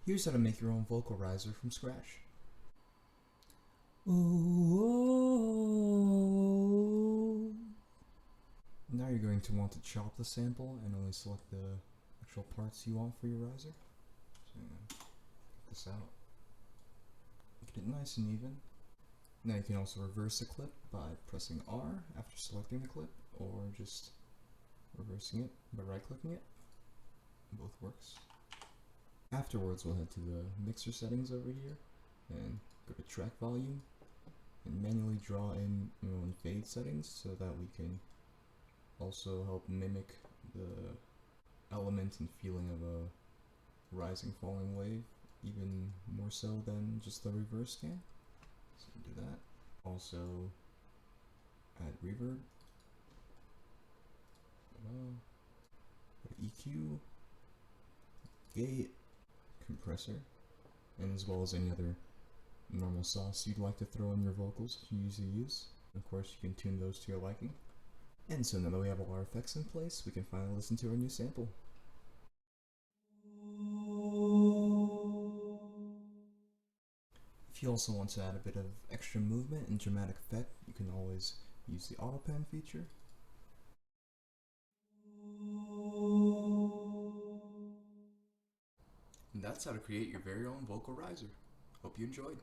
Here's how to make your own vocal riser from scratch. Ooh. Now you're going to want to chop the sample and only select the actual parts you want for your riser. So get this out. Get it nice and even. Now you can also reverse the clip by pressing R after selecting the clip, or just reversing it by right-clicking it. Both works. Afterwards, we'll head to the mixer settings over here and go to track volume and manually draw in your own fade settings so that we can also help mimic the element and feeling of a rising falling wave even more so than just the reverse can. So we'll do that. Also add reverb, EQ, gate, compressor, and as well as any other normal sauce you'd like to throw in your vocals you usually use. Of course, you can tune those to your liking. And so now that we have all our effects in place, we can finally listen to our new sample. If you also want to add a bit of extra movement and dramatic effect, you can always use the auto pen feature. And that's how to create your very own vocal riser. Hope you enjoyed.